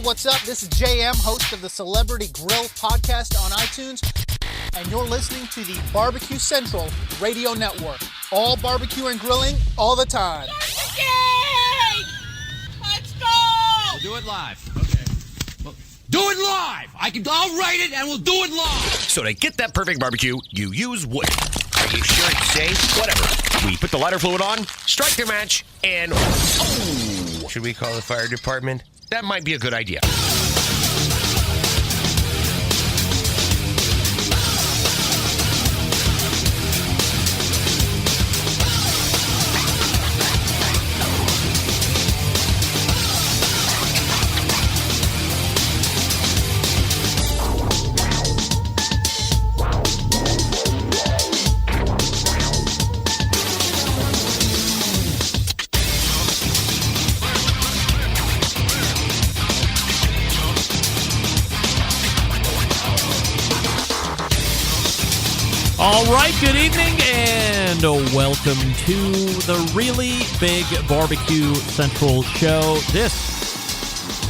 what's up? This is JM, host of the Celebrity Grill podcast on iTunes, and you're listening to the Barbecue Central Radio Network. All barbecue and grilling, all the time. Let's go! We'll do it live. Okay. Well, do it live! I'll write it and we'll do it live! So to get that perfect barbecue, you use wood. Are you sure it's safe? Whatever. We put the lighter fluid on, strike the match, and... Oh! Should we call the fire department? That might be a good idea. All right, good evening, and welcome to the Really Big Barbecue Central Show. This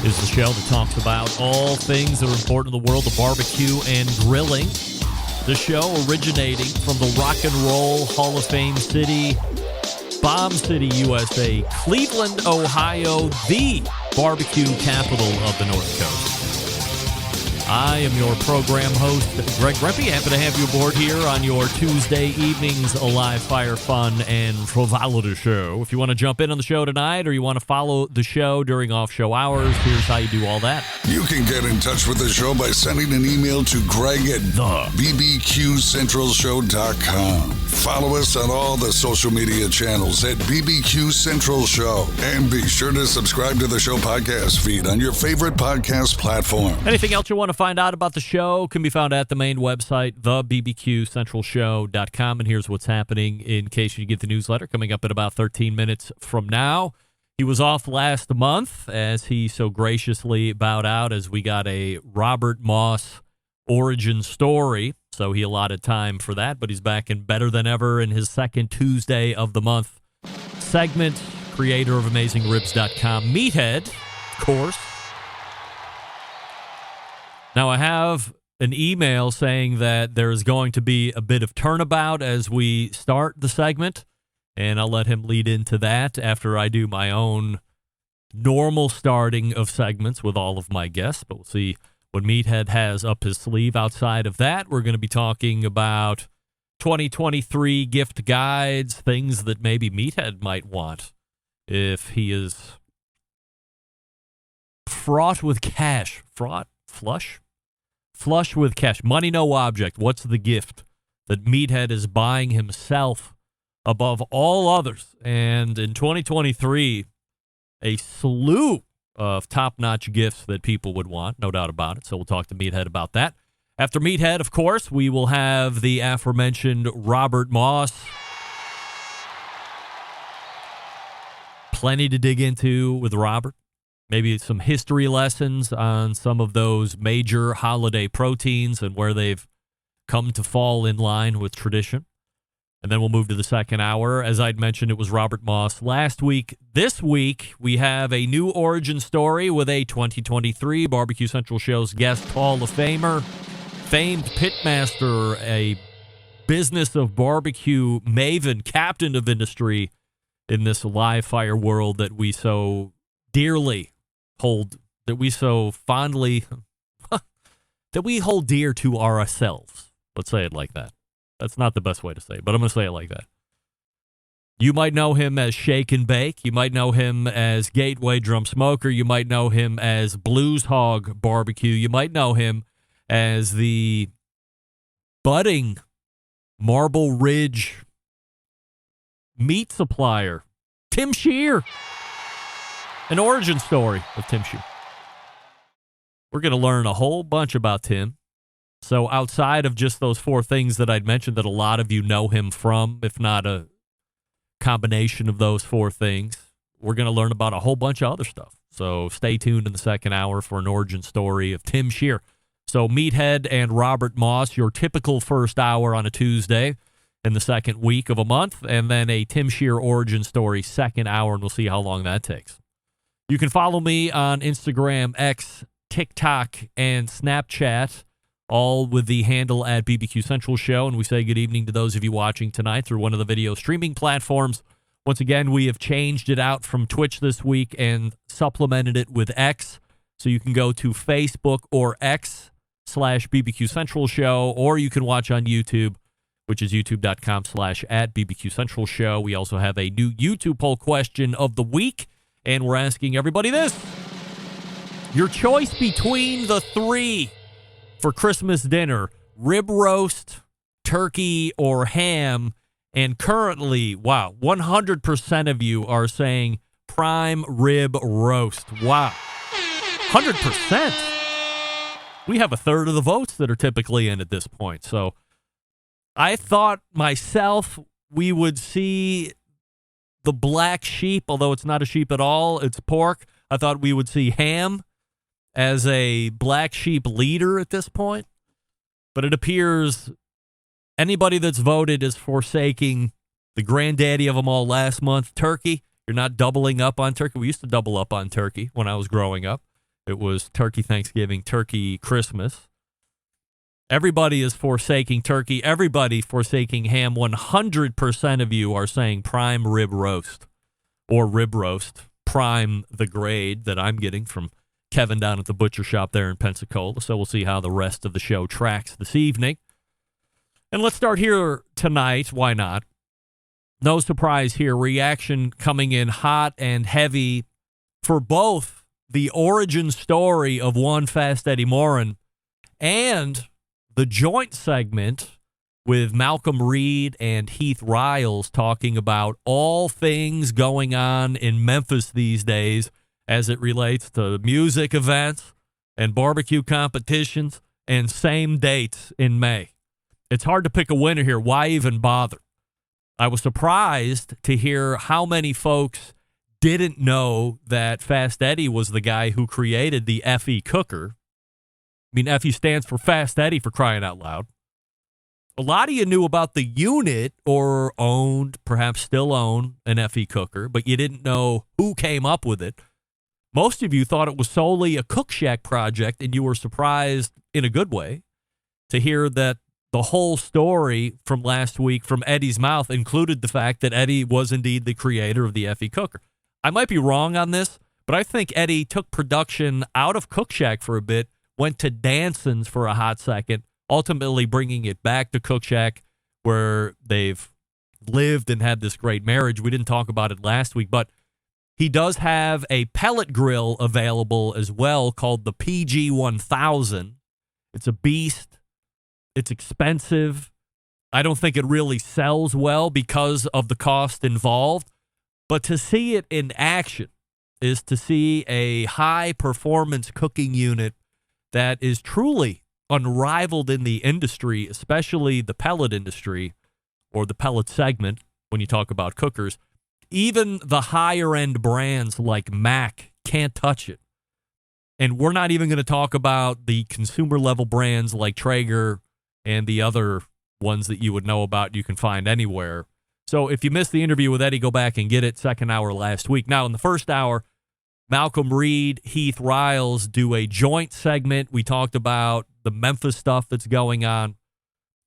is the show that talks about all things that are important in the world of barbecue and grilling. The show originating from the Rock and Roll Hall of Fame city, Bomb City, USA, Cleveland, Ohio, the barbecue capital of the North Coast. I am your program host, Greg Rempe. Happy to have you aboard here on your Tuesday evening's live fire fun and frivolity show. If you want to jump in on the show tonight or you want to follow the show during off-show hours, here's how you do all that. You can get in touch with the show by sending an email to Greg at BBQCentralShow.com. Follow us on all the social media channels at BBQ Central Show. And be sure to subscribe to the show podcast feed on your favorite podcast platform. Anything else you want to find out about the show can be found at the main website, thebbqcentralshow.com. And here's what's happening in case you get the newsletter coming up in about 13 minutes from now. He was off last month as he so graciously bowed out as we got a Robert Moss origin story. So he allotted time for that, but he's back in better than ever in his second Tuesday of the month segment. Creator of AmazingRibs.com, Meathead, of course. Now, I have an email saying that there is going to be a bit of turnabout as we start the segment, and I'll let him lead into that after I do my own normal starting of segments with all of my guests, but we'll see what Meathead has up his sleeve. Outside of that, we're going to be talking about 2023 gift guides, things that maybe Meathead might want if he is fraught with cash. Flush with cash. Money, no object. What's the gift that Meathead is buying himself above all others? And in 2023, a slew of top-notch gifts that people would want, no doubt about it. So we'll talk to Meathead about that. After Meathead, of course, we will have the aforementioned Robert Moss. Plenty to dig into with Robert. Maybe some history lessons on some of those major holiday proteins and where they've come to fall in line with tradition. And then we'll move to the second hour. As I'd mentioned, it was Robert Moss last week. This week, we have a new origin story with a 2023 Barbecue Central Show's guest Hall of Famer, famed pitmaster, a business of barbecue maven, captain of industry in this live fire world that we so dearly hold, that we so fondly, that we hold dear to ourselves. Let's say it like that. That's not the best way to say it, but I'm going to say it like that. You might know him as Shake and Bake. You might know him as Gateway Drum Smoker. You might know him as Blues Hog Barbecue. You might know him as the budding Marble Ridge meat supplier, Tim Shear. An origin story of Tim Shear. We're going to learn a whole bunch about Tim. So outside of just those four things that I'd mentioned that a lot of you know him from, if not a combination of those four things, we're going to learn about a whole bunch of other stuff. So stay tuned in the second hour for an origin story of Tim Shear. So Meathead and Robert Moss, your typical first hour on a Tuesday in the second week of a month, and then a Tim Shear origin story second hour, and we'll see how long that takes. You can follow me on Instagram, X, TikTok, and Snapchat, all with the handle at BBQ Central Show. And we say good evening to those of you watching tonight through one of the video streaming platforms. Once again, we have changed it out from Twitch this week and supplemented it with X. So you can go to Facebook or X/BBQ Central Show, or you can watch on YouTube, which is youtube.com/@BBQ Central Show. We also have a new YouTube poll question of the week, and we're asking everybody this. Your choice between the three for Christmas dinner, rib roast, turkey, or ham. And currently, 100% of you are saying prime rib roast. Wow. 100%. We have a third of the votes that are typically in at this point. So I thought myself we would see the black sheep, although it's not a sheep at all, it's pork. I thought we would see ham as a black sheep leader at this point. But it appears anybody that's voted is forsaking the granddaddy of them all last month, turkey. You're not doubling up on turkey. We used to double up on turkey when I was growing up. It was turkey Thanksgiving, turkey Christmas. Everybody is forsaking turkey. Everybody forsaking ham. 100% of you are saying prime rib roast or rib roast. Prime, the grade that I'm getting from Kevin down at the butcher shop there in Pensacola. So we'll see how the rest of the show tracks this evening. And let's start here tonight. Why not? No surprise here. Reaction coming in hot and heavy for both the origin story of one Fast Eddie Morin and the joint segment with Malcolm Reed and Heath Riles talking about all things going on in Memphis these days as it relates to music events and barbecue competitions and same dates in May. It's hard to pick a winner here. Why even bother? I was surprised to hear how many folks didn't know that Fast Eddie was the guy who created the FE cooker. I mean, FE stands for Fast Eddie, for crying out loud. A lot of you knew about the unit or owned, perhaps still own, an FE cooker, but you didn't know who came up with it. Most of you thought it was solely a Cook Shack project, and you were surprised in a good way to hear that the whole story from last week from Eddie's mouth included the fact that Eddie was indeed the creator of the FE cooker. I might be wrong on this, but I think Eddie took production out of Cook Shack for a bit, went to Danson's for a hot second, ultimately bringing it back to Cook Shack, where they've lived and had this great marriage. We didn't talk about it last week, but he does have a pellet grill available as well called the PG-1000. It's a beast. It's expensive. I don't think it really sells well because of the cost involved. But to see it in action is to see a high-performance cooking unit that is truly unrivaled in the industry, especially the pellet industry or the pellet segment when you talk about cookers. Even the higher-end brands like Mac can't touch it. And we're not even going to talk about the consumer-level brands like Traeger and the other ones that you would know about you can find anywhere. So if you missed the interview with Eddie, go back and get it. Second hour last week. Now, in the first hour, Malcolm Reed, Heath Riles do a joint segment. We talked about the Memphis stuff that's going on.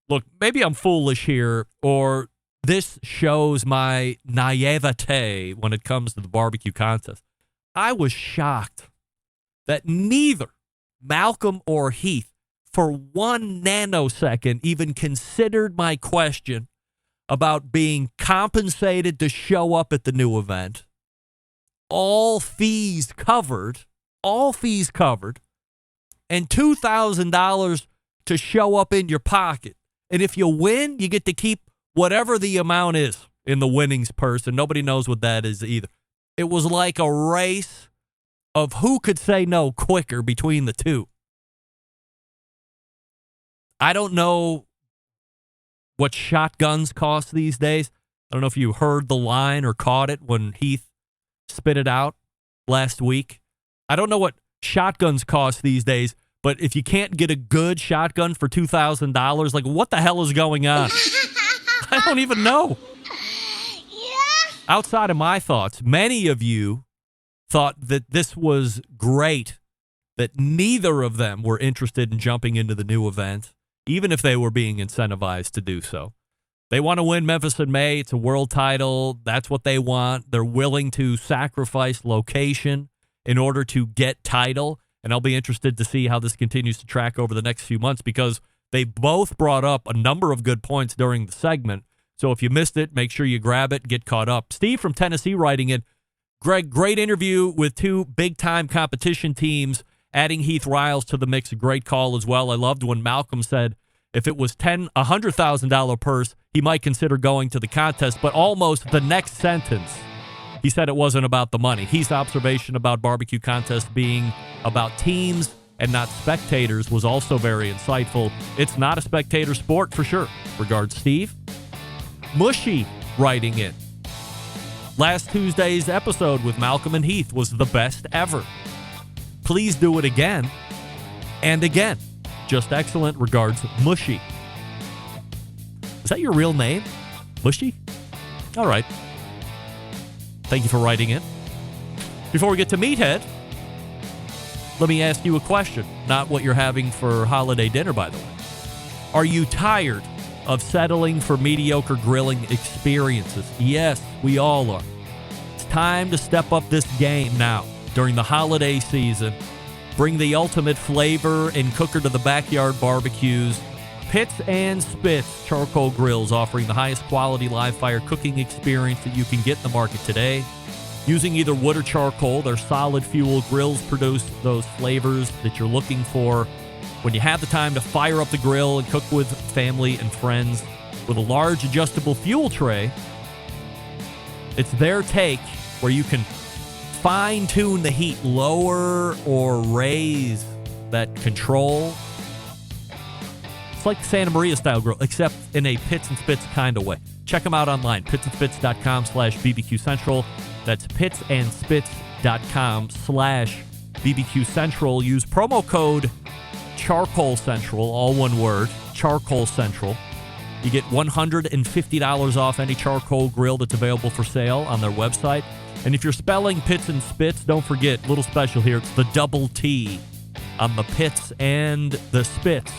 Look, maybe I'm foolish here, or this shows my naivete when it comes to the barbecue contest. I was shocked that neither Malcolm or Heath for 1 nanosecond even considered my question about being compensated to show up at the new event. All fees covered, and $2,000 to show up in your pocket. And if you win, you get to keep whatever the amount is in the winnings purse, and nobody knows what that is either. It was like a race of who could say no quicker between the two. I don't know what shotguns cost these days. I don't know if you heard the line or caught it when Heath spit it out last week. I don't know what shotguns cost these days, but if you can't get a good shotgun for $2,000, like what the hell is going on? I don't even know. Outside of my thoughts, many of you thought that this was great, that neither of them were interested in jumping into the new event, even if they were being incentivized to do so. They want to win Memphis in May. It's a world title. That's what they want. They're willing to sacrifice location in order to get title. And I'll be interested to see how this continues to track over the next few months, because they both brought up a number of good points during the segment. So if you missed it, make sure you grab it and get caught up. Steve from Tennessee writing in, Greg, great interview with two big-time competition teams. Adding Heath Riles to the mix, a great call as well. I loved when Malcolm said if it was $100,000 purse, he might consider going to the contest, but almost the next sentence, he said it wasn't about the money. Heath's observation about barbecue contests being about teams and not spectators was also very insightful. It's not a spectator sport for sure. Regards, Steve. Mushy writing in, last Tuesday's episode with Malcolm and Heath was the best ever. Please do it again and again. Just excellent. Regards, Mushy. Is that your real name? Mushy? All right. Thank you for writing in. Before we get to Meathead, let me ask you a question. Not what you're having for holiday dinner, by the way. Are you tired of settling for mediocre grilling experiences? Yes, we all are. It's time to step up this game now during the holiday season. Bring the ultimate flavor and cooker to the backyard barbecues. Pits and Spits charcoal grills, offering the highest quality live fire cooking experience that you can get in the market today. Using either wood or charcoal, their solid fuel grills produce those flavors that you're looking for when you have the time to fire up the grill and cook with family and friends. With a large adjustable fuel tray, it's their take where you can fine-tune the heat, lower or raise that control. It's like the Santa Maria style grill, except in a Pits and Spits kind of way. Check them out online, pitsandspits.com/BBQ Central. That's pitsandspits.com/BBQ Central. Use promo code Charcoal Central, all one word, Charcoal Central. You get $150 off any charcoal grill that's available for sale on their website. And if you're spelling Pits and Spits, don't forget, little special here, it's the double T on the Pits and the Spits.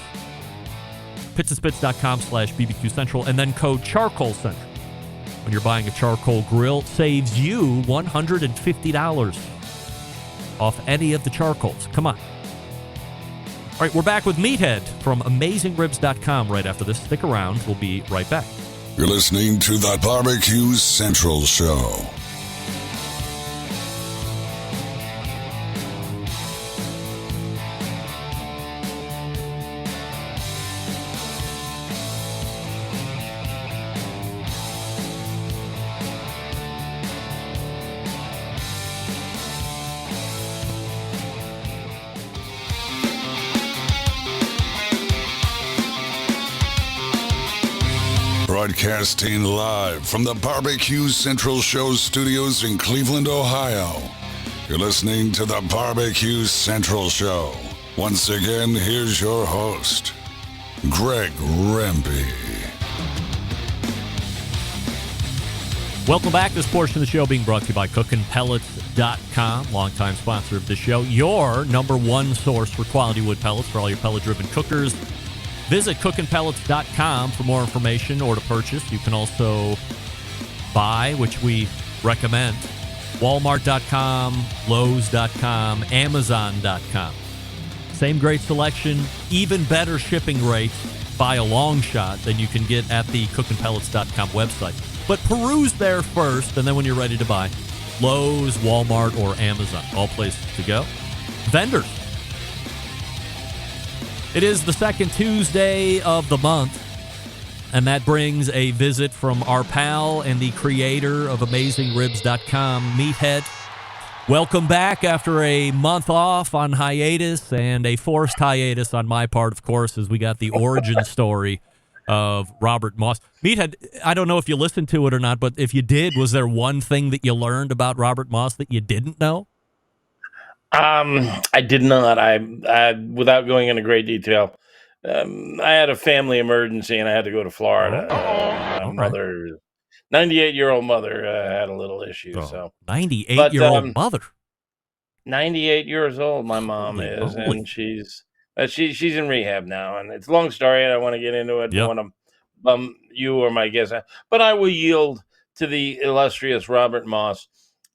Pitsandspits.com/BBQ Central, and then code Charcoal Central. When you're buying a charcoal grill, saves you $150 off any of the charcoals. Come on. All right, we're back with Meathead from AmazingRibs.com right after this. Stick around. We'll be right back. You're listening to the Barbecue Central Show. Broadcasting live from the Barbecue Central Show studios in Cleveland, Ohio. You're listening to the Barbecue Central Show. Once again, here's your host, Greg Rempe. Welcome back. This portion of the show being brought to you by CookinPellets.com, longtime sponsor of the show, your number one source for quality wood pellets for all your pellet-driven cookers. Visit CookinPellets.com for more information or to purchase. You can also buy, which we recommend, Walmart.com, Lowe's.com, Amazon.com. Same great selection, even better shipping rates by a long shot than you can get at the CookinPellets.com website. But peruse there first, and then when you're ready to buy, Lowe's, Walmart, or Amazon, all places to go. Vendors. It is the second Tuesday of the month, and that brings a visit from our pal and the creator of AmazingRibs.com, Meathead. Welcome back after a month off on hiatus, and a forced hiatus on my part, of course, as we got the origin story of Robert Moss. Meathead, I don't know if you listened to it or not, but if you did, was there one thing that you learned about Robert Moss that you didn't know? I did not. I without going into great detail, I had a family emergency and I had to go to Florida. My mother, 98-year-old mother, had a little issue. So 98-year-old mother. 98 years old, my mom Holy is, moly. and she's in rehab now, and it's a long story. I don't want to get into it. Yep. Don't want to bum you or my guest, but I will yield to the illustrious Robert Moss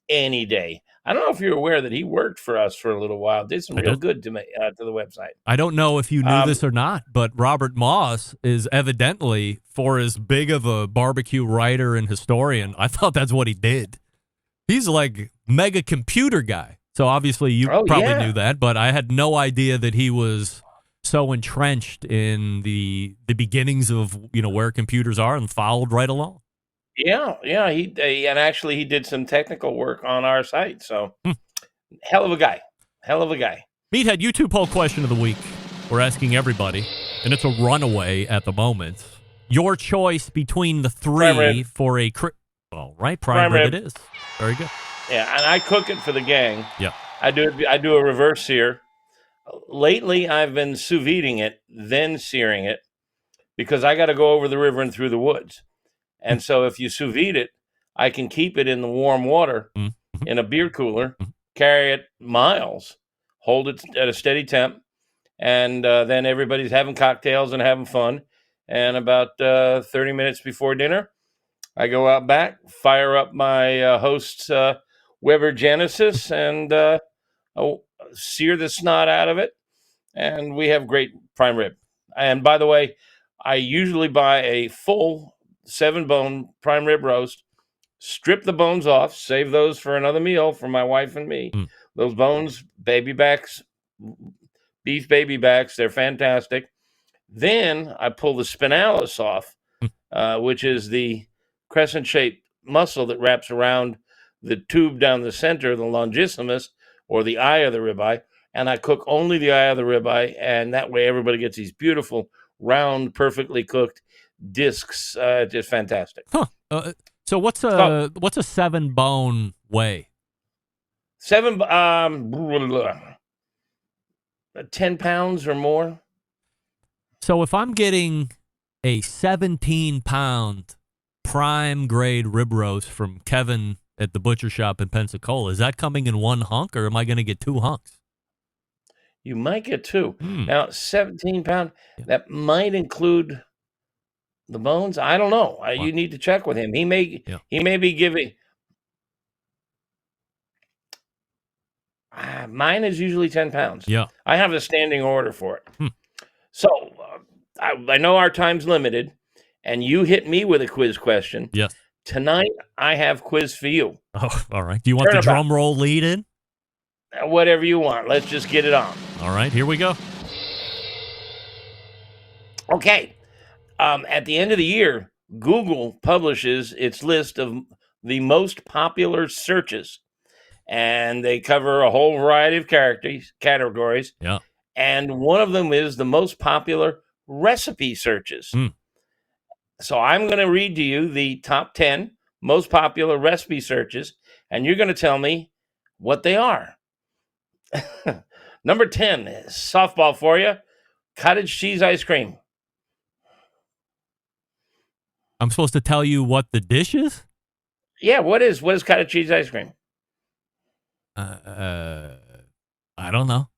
any day. I don't know if you're aware that he worked for us for a little while, did some real good to me to the website. I don't know if you knew this or not, but Robert Moss is evidently, for as big of a barbecue writer and historian, I thought that's what he did. He's like mega computer guy. So obviously you probably knew that, but I had no idea that he was so entrenched in the beginnings of, where computers are and followed right along. Yeah. And actually he did some technical work on our site. So hell of a guy. Meathead, YouTube poll question of the week. We're asking everybody, and it's a runaway at the moment. Your choice between the three for a prime rib it is. Very good. Yeah, and I cook it for the gang. Yeah. I do a reverse sear. Lately, I've been sous videing it, then searing it, because I got to go over the river and through the woods. And so if you sous vide it, I can keep it in the warm water in a beer cooler, carry it miles, hold it at a steady temp, and then everybody's having cocktails and having fun. And about 30 minutes before dinner, I go out back, fire up my host's Weber Genesis, and sear the snot out of it, and we have great prime rib. And by the way, I usually buy a full 7-bone prime rib roast, strip the bones off, save those for another meal for my wife and me. Those bones, baby backs, beef baby backs, they're fantastic. Then I pull the spinalis off, which is the crescent-shaped muscle that wraps around the tube down the center, the longissimus, or the eye of the ribeye, and I cook only the eye of the ribeye, and that way everybody gets these beautiful, round, perfectly cooked discs. Just fantastic. Huh. So what's a 7-bone weigh? 10 pounds or more. So if I'm getting a 17-pound prime grade rib roast from Kevin at the butcher shop in Pensacola, is that coming in one hunk, or am I going to get 2 hunks? You might get 2. Now, 17 pound, that might include the bones. I don't know. You need to check with him. He may be giving. Mine is usually 10 pounds. Yeah. I have a standing order for it. So I know our time's limited, and you hit me with a quiz question. Yes. Tonight, I have quiz for you. Oh, all right. Do you want the drum roll lead in? Whatever you want. Let's just get it on. All right. Here we go. Okay. At the end of the year, Google publishes its list of the most popular searches, and they cover a whole variety of categories. Yeah. And one of them is the most popular recipe searches. So I'm going to read to you the top 10 most popular recipe searches, and you're going to tell me what they are. Number 10, softball for you, cottage cheese ice cream. I'm supposed to tell you what the dish is? Yeah, what is cottage cheese ice cream? I don't know.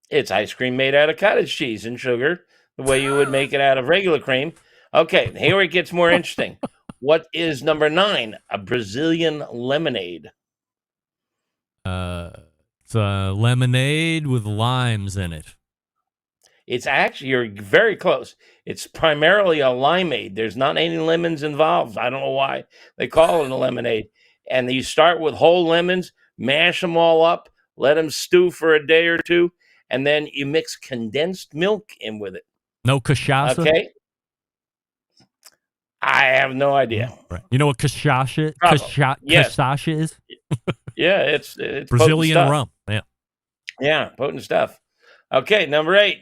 It's ice cream made out of cottage cheese and sugar, the way you would make it out of regular cream. Okay, here it gets more interesting. What is number 9? A Brazilian lemonade. It's a lemonade with limes in it. It's actually, you're very close. It's primarily a limeade. There's not any lemons involved. I don't know why they call it a lemonade. And you start with whole lemons, mash them all up, let them stew for a day or two, and then you mix condensed milk in with it. No cachaça? Okay. I have no idea. Right. You know what cachaça is? Yeah, it's Brazilian rum. Yeah. Yeah, potent stuff. Okay, number 8.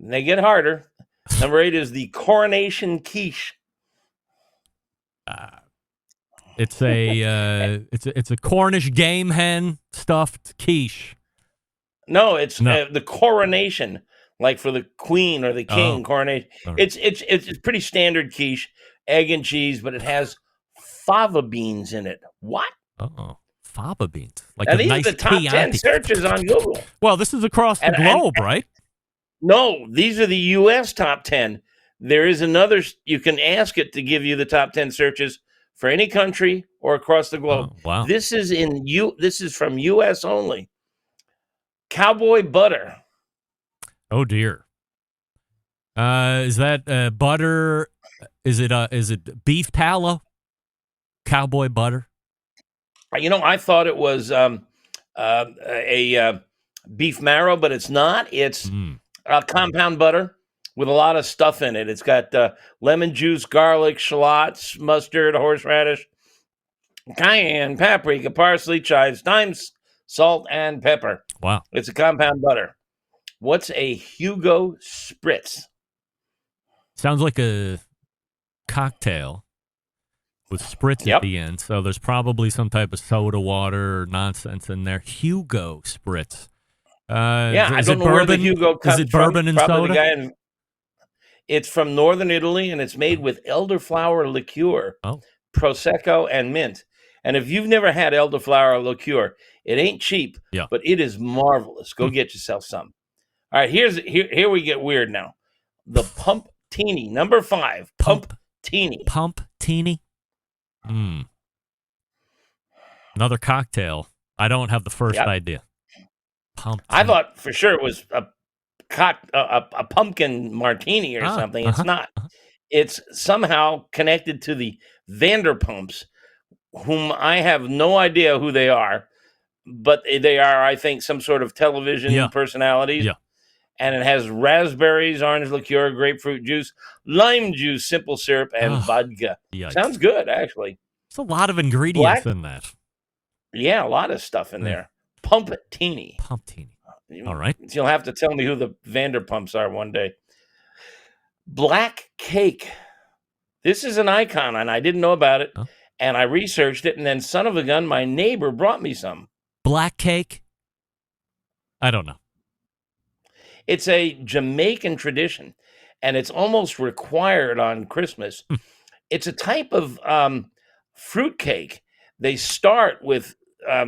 They get harder. Number 8 is the coronation quiche. It's a Cornish game hen stuffed quiche. No, it's the coronation, like for the queen or the king coronation. Right. It's pretty standard quiche, egg and cheese, but it has fava beans in it. What? Faba beans. Like Now, a these nice are the top 10 Chianti. searches on Google. Well, this is across the And- globe, right? No, these are the U.S. top 10. There is another, you can ask it to give you the top 10 searches for any country or across the globe. Oh, wow. This is this is from U.S. only. Cowboy butter. Oh, dear. Is that butter? Is it beef tallow? Cowboy butter? I thought it was a beef marrow, but it's not. It's compound butter with a lot of stuff in it. It's got lemon juice, garlic, shallots, mustard, horseradish, cayenne, paprika, parsley, chives, thyme, salt, and pepper. Wow. It's a compound butter. What's a Hugo Spritz? Sounds like a cocktail with spritz at the end. So there's probably some type of soda water or nonsense in there. Hugo Spritz. I is don't it know bourbon? where the Hugo comes Is it bourbon from. and Probably soda? It's from northern Italy, and it's made with elderflower liqueur, Prosecco, and mint. And if you've never had elderflower liqueur, it ain't cheap, but it is marvelous. Go get yourself some. All right, here we get weird now. The Pump-tini, number 5. Pump-tini. Pump-tini? Another cocktail. I don't have the first idea. I thought for sure it was a pumpkin martini or something. It's not. It's somehow connected to the Vanderpumps, whom I have no idea who they are, but they are, I think, some sort of television personalities. Yeah. And it has raspberries, orange liqueur, grapefruit juice, lime juice, simple syrup, and vodka. Yikes. Sounds good, actually. There's a lot of ingredients in that. Yeah, a lot of stuff in there. Pump-tini. Pump-tini. All right. You'll have to tell me who the Vanderpumps are one day. Black cake. This is an icon, and I didn't know about it. And I researched it, and then son of a gun, my neighbor brought me some. Black cake? I don't know. It's a Jamaican tradition, and it's almost required on Christmas. It's a type of fruit cake. They start with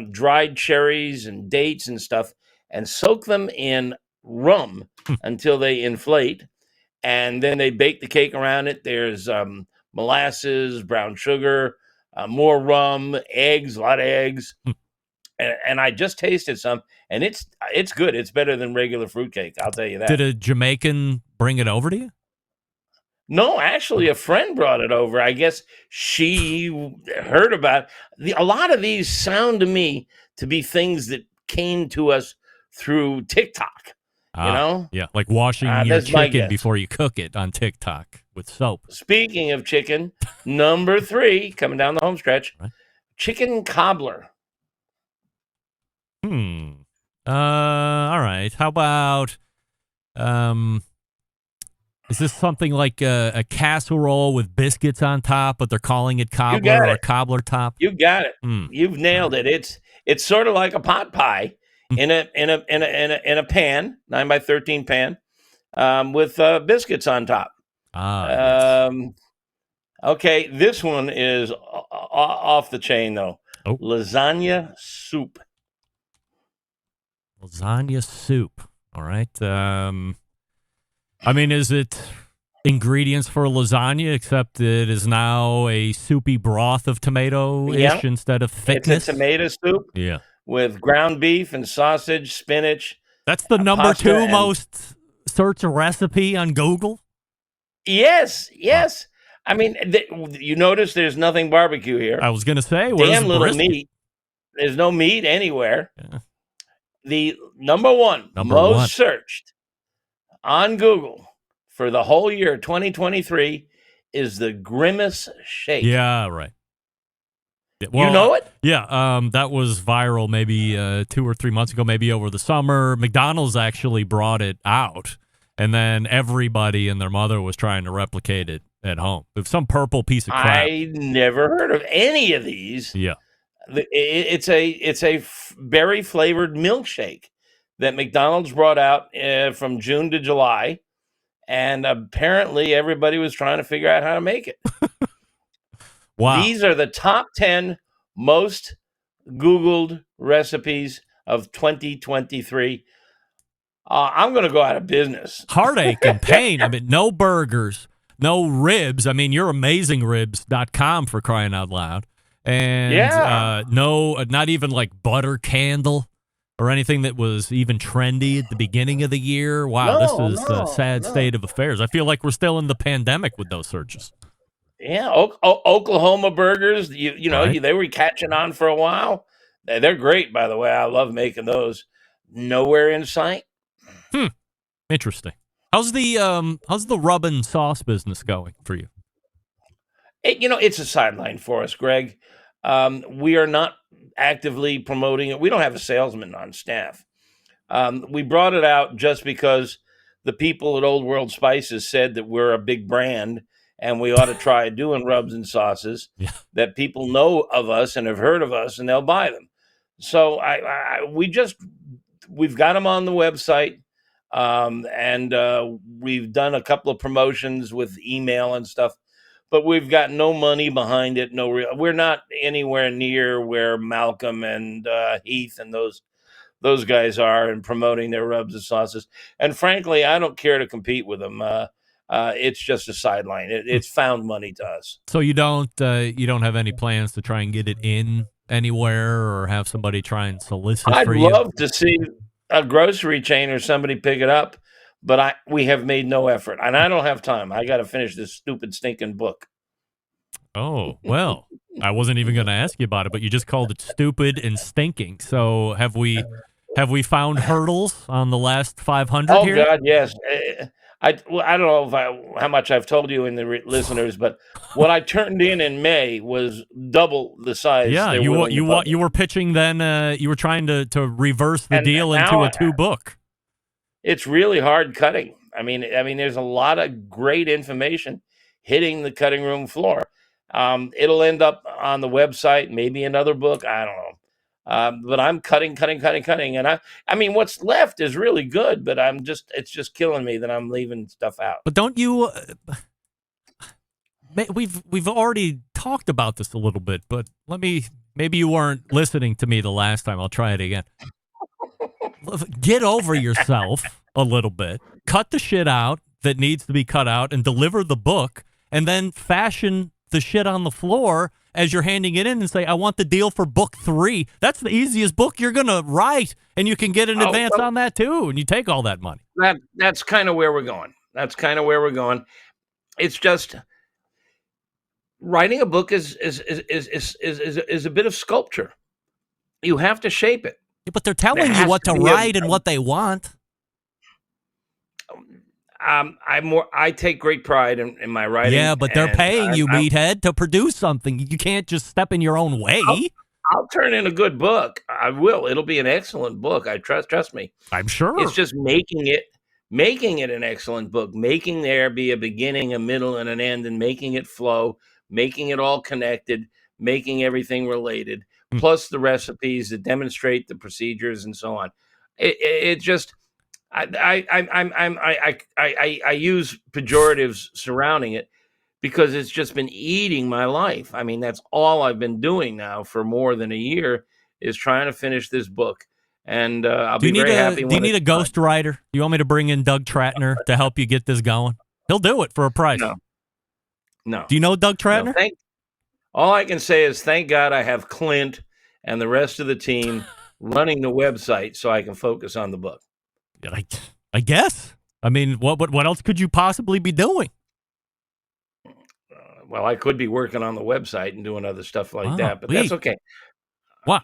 dried cherries and dates and stuff and soak them in rum until they inflate, and then they bake the cake around it. There's molasses, brown sugar, more rum, eggs, a lot of eggs. And I just tasted some, and it's good. It's better than regular fruitcake, I'll tell you that. Did a Jamaican bring it over to you? No, actually, a friend brought it over. I guess she heard about it. A lot of these sound to me to be things that came to us through TikTok. Yeah, like washing your chicken before you cook it on TikTok with soap. Speaking of chicken, number 3, coming down the home stretch, chicken cobbler. All right. How about is this something like a casserole with biscuits on top, but they're calling it cobbler or cobbler top? You got it. You've nailed it. It's sort of like a pot pie in a pan, 9x13 pan, with biscuits on top. Okay, this one is off the chain though. Lasagna soup. Lasagna soup. All right. I mean, is it ingredients for lasagna, except it is now a soupy broth of tomato-ish instead of thickness? It's a tomato soup with ground beef and sausage, spinach. That's the number 2 most searched recipe on Google? Yes. I mean, you notice there's nothing barbecue here. I was going to say, damn little meat. There's no meat anywhere. Yeah. The number one most searched on Google for the whole year 2023 is the Grimace shake. Yeah, right. Yeah, well, you know it? Yeah, that was viral maybe 2 or 3 months ago, maybe over the summer. McDonald's actually brought it out, and then everybody and their mother was trying to replicate it at home. It's some purple piece of crap. I never heard of any of these. Yeah. It's a berry flavored milkshake that McDonald's brought out from June to July, and apparently everybody was trying to figure out how to make it. Wow! These are the top 10 most Googled recipes of 2023, I'm going to go out of business. Heartache and pain. I mean, no burgers, no ribs. I mean, you're amazingribs.com for crying out loud. And no, not even like butter candle or anything that was even trendy at the beginning of the year. Wow, this is a sad state of affairs. I feel like we're still in the pandemic with those searches. Yeah, Oklahoma burgers, Right. they were catching on for a while. They're great, by the way. I love making those. Nowhere in sight. Interesting. How's the rub and sauce business going for you? It's a sideline for us, Greg. We are not actively promoting it. We don't have a salesman on staff. We brought it out just because the people at Old World Spices said that we're a big brand and we ought to try doing rubs and sauces that people know of us and have heard of us and they'll buy them. So we've got them on the website, and we've done a couple of promotions with email and stuff, but we've got no money behind it. We're not anywhere near where Malcolm and Heath and those guys are in promoting their rubs and sauces. And frankly, I don't care to compete with them. It's just a sideline. It's found money to us. So you don't have any plans to try and get it in anywhere or have somebody try and solicit I'd for you? love to see a grocery chain or somebody pick it up, but we have made no effort, and I don't have time. I got to finish this stupid stinking book. Oh, well, I wasn't even going to ask you about it, but you just called it stupid and stinking. So have we found hurdles on the last 500 here? Oh God, yes. I don't know how much I've told you and the listeners, but what I turned in May was double the size. Yeah, you were pitching then. You were trying to reverse the deal into a 2-book. It's really hard cutting. I mean, there's a lot of great information hitting the cutting room floor. It'll end up on the website, maybe another book. I don't know. But I'm cutting. And I mean, what's left is really good, but it's just killing me that I'm leaving stuff out. But don't you, we've already talked about this a little bit, but maybe you weren't listening to me the last time. I'll try it again. Get over yourself a little bit, cut the shit out that needs to be cut out and deliver the book, and then fashion the shit on the floor as you're handing it in and say, I want the deal for book 3. That's the easiest book you're going to write, and you can get an advance on that too, and you take all that money. That's kind of where we're going. It's just writing a book is a bit of sculpture. You have to shape it. Yeah, but they're telling you what to write and what they want. I take great pride in my writing. Yeah, but they're paying you, meathead, to produce something. You can't just step in your own way. I'll turn in a good book. I will. It'll be an excellent book. I trust me. I'm sure. It's just making it an excellent book, making there be a beginning, a middle, and an end, and making it flow, making it all connected, making everything related, plus the recipes that demonstrate the procedures and so on. It just. I use pejoratives surrounding it because it's just been eating my life. I mean, that's all I've been doing now for more than a year is trying to finish this book. And I'll be very happy. Do you need a ghostwriter? Do you want me to bring in Doug Tratner to help you get this going? He'll do it for a price. No. Do you know Doug Tratner? No, all I can say is thank God I have Clint and the rest of the team running the website so I can focus on the book. I guess. I mean, what else could you possibly be doing? Well, I could be working on the website and doing other stuff like that, but that's okay. Wow,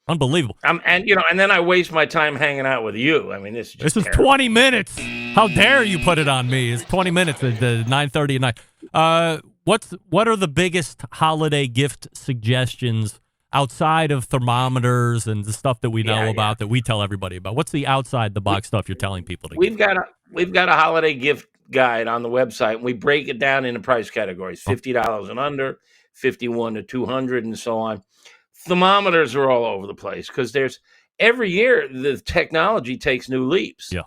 unbelievable! And then I waste my time hanging out with you. I mean, this is 20 minutes. How dare you put it on me? It's 20 minutes at 9:30 at night. What are the biggest holiday gift suggestions outside of thermometers and the stuff that we know about that we tell everybody about? What's the outside the box stuff you're telling people to get? We've got a holiday gift guide on the website, and we break it down into price categories: $50 and under, $51 to $200, and so on. Thermometers are all over the place because every year the technology takes new leaps. Yeah.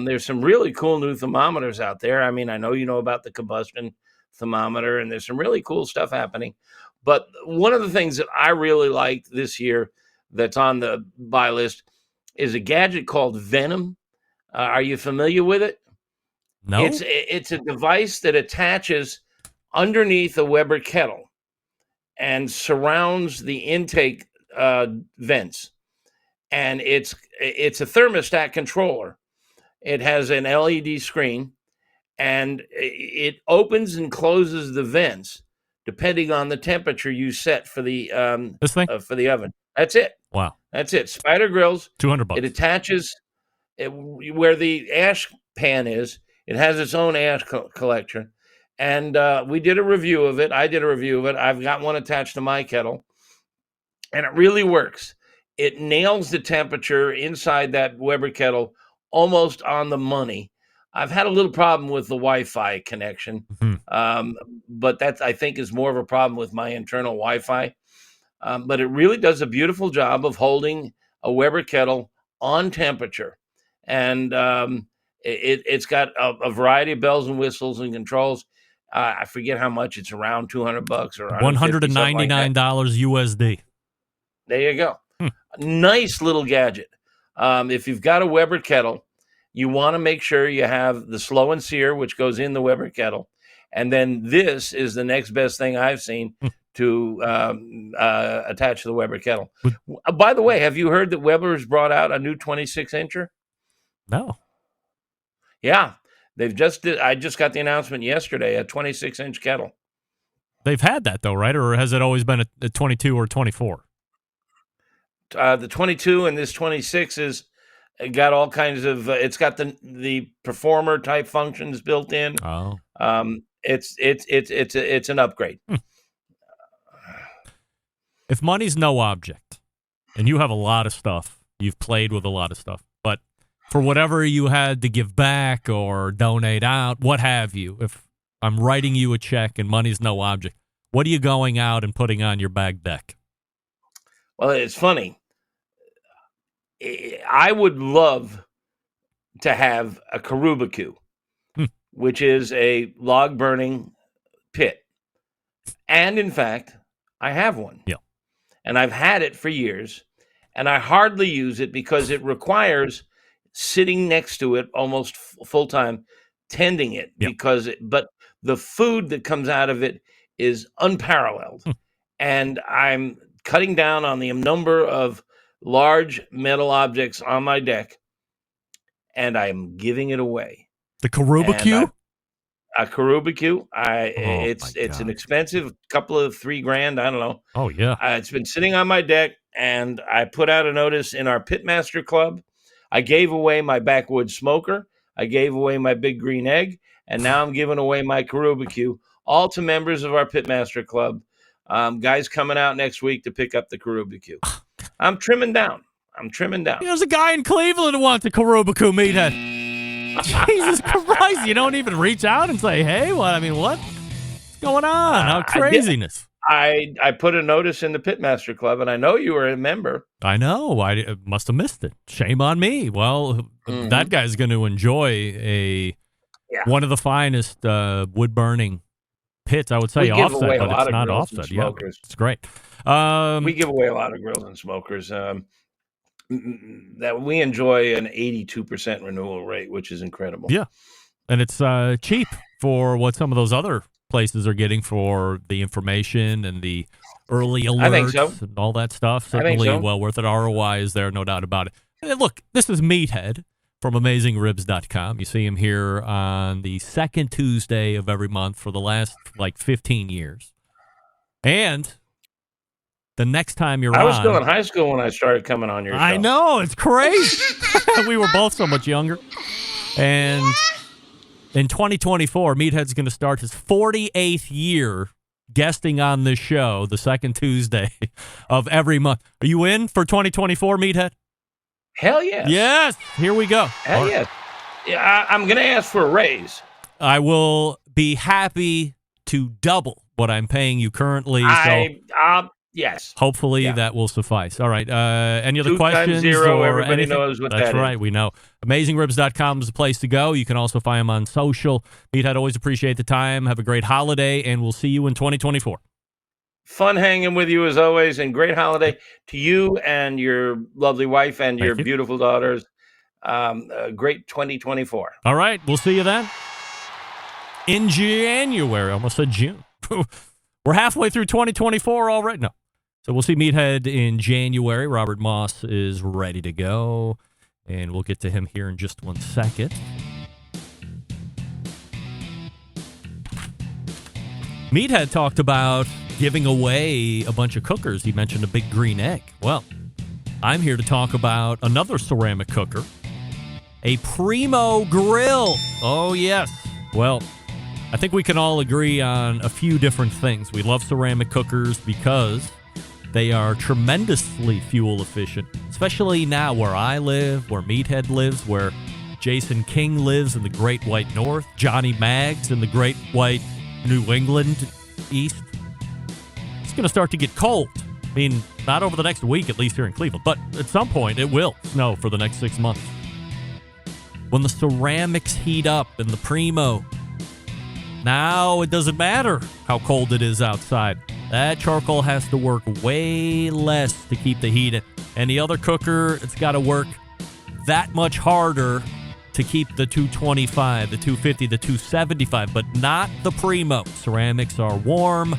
There's some really cool new thermometers out there. I mean, I know you know about the combustion thermometer, and there's some really cool stuff happening. But one of the things that I really liked this year that's on the buy list is a gadget called Venom. Are you familiar with it? No. It's a device that attaches underneath a Weber kettle and surrounds the intake vents. And it's a thermostat controller. It has an LED screen, and it opens and closes the vents depending on the temperature you set for the This thing? for the oven. That's it. Wow. That's it. Spider Grills. $200. It attaches where the ash pan is. It has its own ash collection, and we did a review of it. I did a review of it. I've got one attached to my kettle, and it really works. It nails the temperature inside that Weber kettle almost on the money. I've had a little problem with the Wi-Fi connection, but that I think is more of a problem with my internal Wi-Fi. But it really does a beautiful job of holding a Weber kettle on temperature. And it's got a variety of bells and whistles and controls. I forget how much. It's around $200 or $199 USD. There you go. Nice little gadget. If you've got a Weber kettle, you want to make sure you have the slow and sear, which goes in the Weber kettle. And then this is the next best thing I've seen to attach to the Weber kettle. By the way, have you heard that Weber has brought out a new 26-incher? No. Yeah. I just got the announcement yesterday, a 26-inch kettle. They've had that, though, right? Or has it always been a 22 or 24? The 22 and this 26 is got all kinds of. It's got the performer type functions built in. Oh, it's an upgrade. If money's no object, and you have a lot of stuff, you've played with a lot of stuff, but for whatever you had to give back or donate out, what have you, if I'm writing you a check and money's no object, what are you going out and putting on your bag deck? Well, it's funny. I would love to have a BBQ, which is a log burning pit. And in fact, I have one. Yeah. And I've had it for years, and I hardly use it because it requires sitting next to it almost full time, tending it. Yeah. But the food that comes out of it is unparalleled. And I'm cutting down on the number of large metal objects on my deck, and I'm giving it away. The BBQ? A BBQ. It's an expensive couple of $3,000. I don't know. Oh yeah. It's been sitting on my deck, and I put out a notice in our Pitmaster Club. I gave away my backwoods smoker. I gave away my big green egg, and now I'm giving away my BBQ, all to members of our Pitmaster Club. Guys coming out next week to pick up the BBQ. I'm trimming down. There's a guy in Cleveland who wants a BBQ meathead. Jesus Christ! You don't even reach out and say, "Hey, what's going on? How craziness!" I put a notice in the Pitmaster Club, and I know you were a member. I know. I must have missed it. Shame on me. Well, that guy's going to enjoy one of the finest wood burning pits. I would say offset, but it's not offset. Yeah, it's great. We give away a lot of grills and smokers. That we enjoy an 82% renewal rate, which is incredible. Yeah, and it's cheap for what some of those other places are getting for the information and the early alerts and all that stuff. Certainly well worth it. ROI is there, no doubt about it. And look, this is Meathead from AmazingRibs.com. You see him here on the second Tuesday of every month for the last 15 years. And the next time you're on... I was still in high school when I started coming on your show. I know, it's crazy. We were both so much younger. And in 2024, Meathead's going to start his 48th year guesting on this show, the second Tuesday of every month. Are you in for 2024, Meathead? Hell yes. Yes, here we go. Hell yes. Yeah, I'm going to ask for a raise. I will be happy to double what I'm paying you currently. Yes. Hopefully that will suffice. All right. Any other questions? 2 times 0, or everybody anything? knows what That's that right. is. We know. AmazingRibs.com is the place to go. You can also find them on social. Meathead, always appreciate the time. Have a great holiday, and we'll see you in 2024. Fun hanging with you as always, and great holiday to you and your lovely wife and your Thank you. beautiful daughters. Great 2024. All right, we'll see you then. In January, almost said June. We're halfway through 2024 already. No. So we'll see Meathead in January. Robert Moss is ready to go, and we'll get to him here in just 1 second. Meathead talked about giving away a bunch of cookers. He mentioned a big green egg. Well, I'm here to talk about another ceramic cooker, a Primo grill. Oh, yes. Well, I think we can all agree on a few different things. We love ceramic cookers because they are tremendously fuel efficient, especially now where I live, where Meathead lives, where Jason King lives in the Great White North, Johnny Maggs in the Great White New England East. It's going to start to get cold. I mean, not over the next week, at least here in Cleveland, but at some point it will snow for the next 6 months. When the ceramics heat up in the Primo, now it doesn't matter how cold it is outside. That charcoal has to work way less to keep the heat in. And the other cooker, it's got to work that much harder to keep the 225, the 250, the 275, but not the Primo. Ceramics are warm,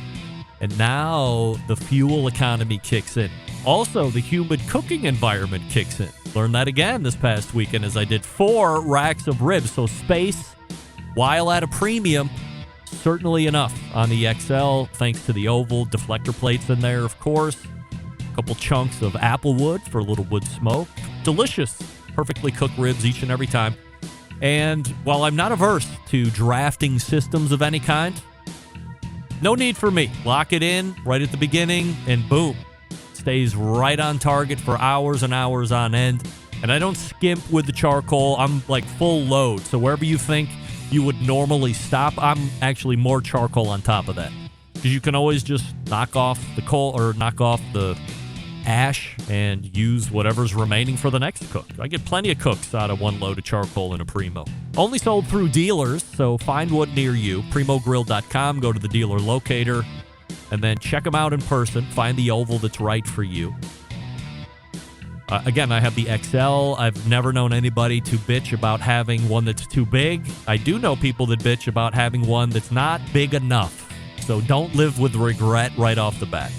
and now the fuel economy kicks in. Also, the humid cooking environment kicks in. Learned that again this past weekend as I did 4 racks of ribs. So space, while at a premium, certainly enough on the XL, thanks to the oval deflector plates in there, of course. A couple chunks of apple wood for a little wood smoke. Delicious, perfectly cooked ribs each and every time. And while I'm not averse to drafting systems of any kind, no need for me. Lock it in right at the beginning, and boom, stays right on target for hours and hours on end. And I don't skimp with the charcoal. I'm like full load. So wherever you think you would normally stop, I'm actually more charcoal on top of that. Because you can always just knock off the coal or knock off the ash and use whatever's remaining for the next cook. I get plenty of cooks out of 1 load of charcoal in a Primo. Only sold through dealers, so find one near you. PrimoGrill.com, go to the dealer locator, and then check them out in person. Find the oval that's right for you. Again, I have the XL. I've never known anybody to bitch about having one that's too big. I do know people that bitch about having one that's not big enough. So don't live with regret right off the bat.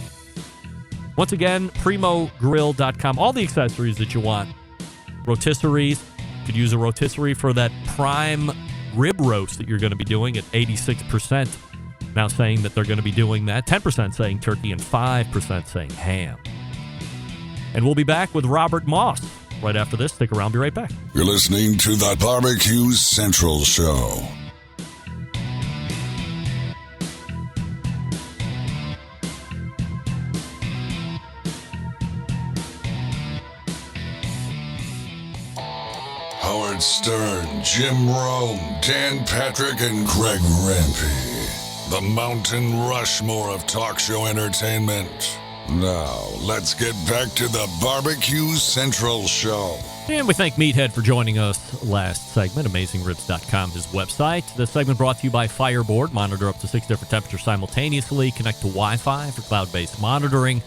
Once again, PrimoGrill.com. All the accessories that you want. Rotisseries. You could use a rotisserie for that prime rib roast that you're going to be doing at 86%. Now saying that they're going to be doing that. 10% saying turkey and 5% saying ham. And we'll be back with Robert Moss right after this. Stick around. Be right back. You're listening to the Barbecue Central Show. Howard Stern, Jim Rome, Dan Patrick, and Greg Rempe. The Mountain Rushmore of talk show entertainment. Now, let's get back to the Barbecue Central Show. And we thank Meathead for joining us last segment, AmazingRibs.com, his website. The segment brought to you by Fireboard. Monitor up to 6 different temperatures simultaneously. Connect to Wi-Fi for cloud-based monitoring,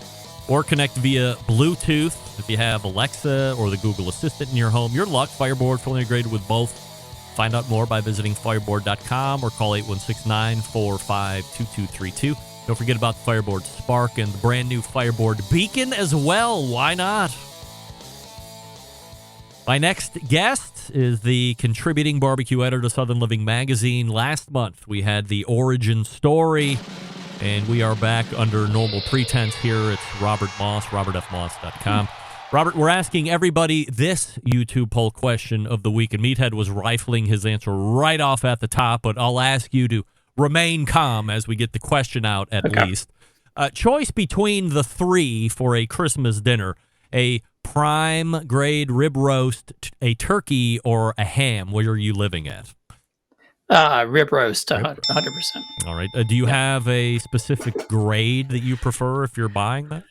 or connect via Bluetooth. If you have Alexa or the Google Assistant in your home, you're lucky. Fireboard fully integrated with both. Find out more by visiting fireboard.com or call 816-945-2232. Don't forget about the Fireboard Spark and the brand new Fireboard Beacon as well. Why not? My next guest is the contributing barbecue editor to Southern Living magazine. Last month, we had the origin story, and we are back under normal pretense here. It's Robert Moss, robertfmoss.com. Robert, we're asking everybody this YouTube poll question of the week, and Meathead was rifling his answer right off at the top, but I'll ask you to remain calm as we get the question out at least. Choice between the 3 for a Christmas dinner: a prime grade rib roast, a turkey, or a ham. Where are you living at? Rib roast, 100%. All right. Do you have a specific grade that you prefer if you're buying that?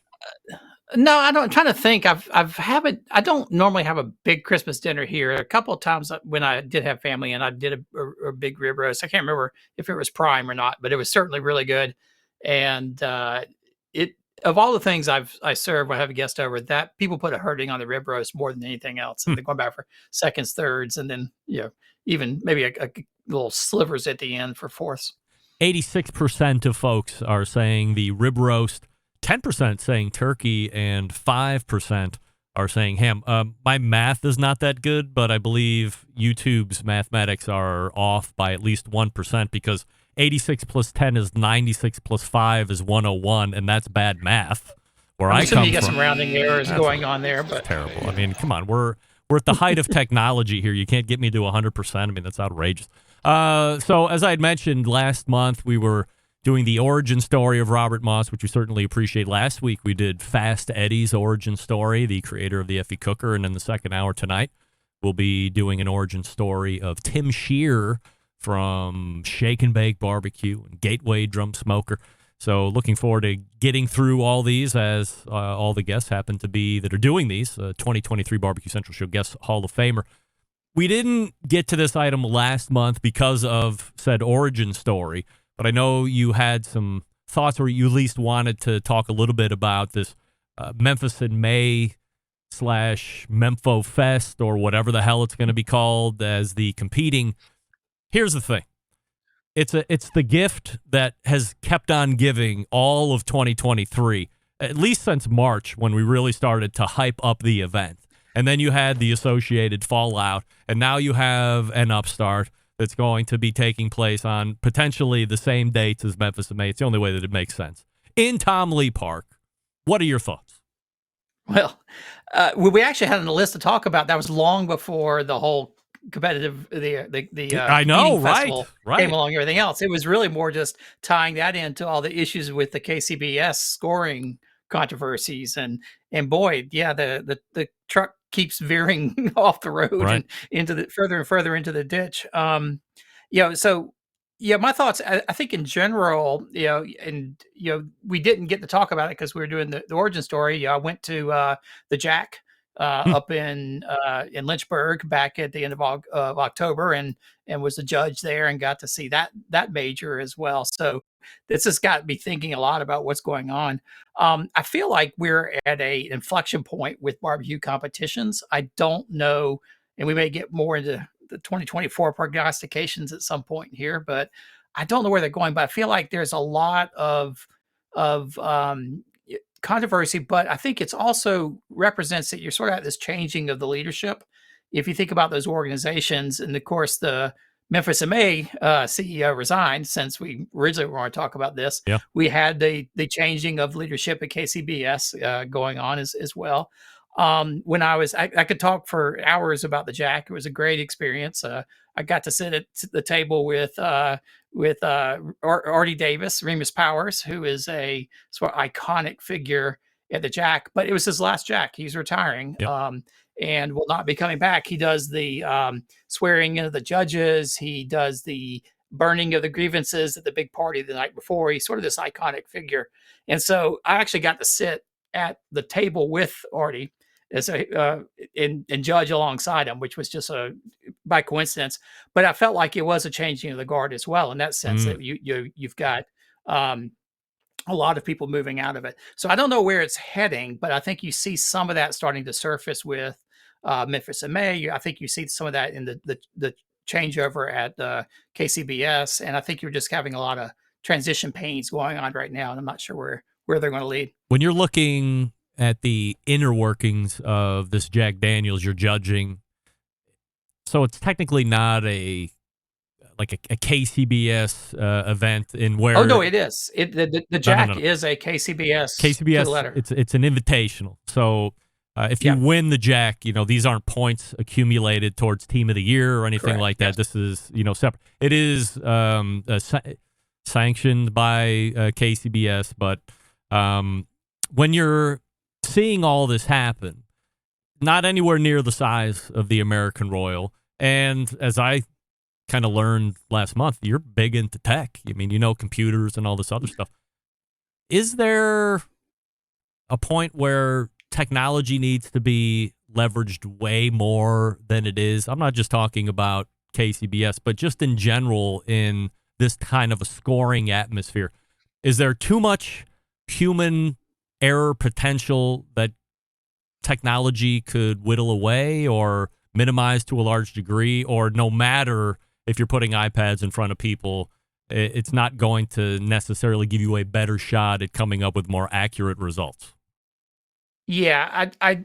No, I don't. I'm trying to think. I don't normally have a big Christmas dinner here. A couple of times when I did have family and I did a big rib roast, I can't remember if it was prime or not, but it was certainly really good. And of all the things I serve when I have a guest over, that people put a hurting on the rib roast more than anything else. And they're going back for seconds, thirds, and then even maybe a little slivers at the end for fourths. 86% of folks are saying the rib roast, 10% saying turkey, and 5% are saying ham. My math is not that good, but I believe YouTube's mathematics are off by at least 1% because 86 plus 10 is 96 plus 5 is 101, and that's bad math. Where I come you got from, some rounding errors going on there, but terrible. I mean, come on, we're at the height of technology here. You can't get me to 100%. I mean, that's outrageous. So as I had mentioned last month, we were doing the origin story of Robert Moss, which we certainly appreciate. Last week, we did Fast Eddie's origin story, the creator of the Effie Cooker. And in the second hour tonight, we'll be doing an origin story of Tim Shear from Shake and Bake Barbecue and Gateway Drum Smoker. So looking forward to getting through all these as all the guests happen to be that are doing these. 2023 Barbecue Central Show Guest Hall of Famer. We didn't get to this item last month because of said origin story, but I know you had some thoughts, or you at least wanted to talk a little bit about this Memphis in May / Mempho Fest, or whatever the hell it's going to be called, as the competing. Here's the thing. It's the gift that has kept on giving all of 2023, at least since March, when we really started to hype up the event. And then you had the associated fallout, and now you have an upstart that's going to be taking place on potentially the same dates as Memphis in May. It's the only way that it makes sense. In Tom Lee Park, what are your thoughts? Well, we actually had on the list to talk about. That was long before the whole competitive I know, eating festival right. came along. Everything else, it was really more just tying that into all the issues with the KCBS scoring controversies, and boy, yeah, the truck keeps veering off the road and into the further and further into the ditch. So my thoughts, I think in general, we didn't get to talk about it because we were doing the origin story. I went to the Jack up in Lynchburg back at the end of October, and was a judge there and got to see that major as well. So this has got me thinking a lot about what's going on. I feel like we're at a inflection point with barbecue competitions. I don't know, and we may get more into the 2024 prognostications at some point here, but I don't know where they're going. But I feel like there's a lot of controversy, but I think it's also represents that you're sort of at this changing of the leadership. If you think about those organizations, and of course the Memphis MA CEO resigned, since we originally want to talk about this. Yeah. We had the changing of leadership at KCBS going on as well. When I could talk for hours about the Jack. It was a great experience. I got to sit at the table with Artie Davis, Remus Powers, who is a sort of iconic figure at the Jack, but it was his last Jack. He's retiring. Yep. And will not be coming back. He does the swearing in of the judges. He does the burning of the grievances at the big party the night before. He's sort of this iconic figure. And so I actually got to sit at the table with Artie as and judge alongside him, which was just by coincidence. But I felt like it was a changing of the guard as well, in that sense that you've got a lot of people moving out of it. So I don't know where it's heading, but I think you see some of that starting to surface with Memphis in May. I think you see some of that in the changeover at KCBS. And I think you're just having a lot of transition pains going on right now. And I'm not sure where they're going to lead. When you're looking at the inner workings of this Jack Daniels, you're judging. So it's technically not a KCBS event in where. Oh no, it is. The Jack is a KCBS. KCBS. Letter. It's an invitational. So if you win the Jack, these aren't points accumulated towards Team of the Year or anything like that. Yes. This is separate. It is sanctioned by KCBS, but when you're seeing all this happen, not anywhere near the size of the American Royal, and as I kind of learned last month, you're big into tech. I mean, computers and all this other stuff. Is there a point where technology needs to be leveraged way more than it is? I'm not just talking about KCBS, but just in general in this kind of a scoring atmosphere. Is there too much human error potential that technology could whittle away or minimize to a large degree, or no matter if you're putting iPads in front of people, it's not going to necessarily give you a better shot at coming up with more accurate results? Yeah, I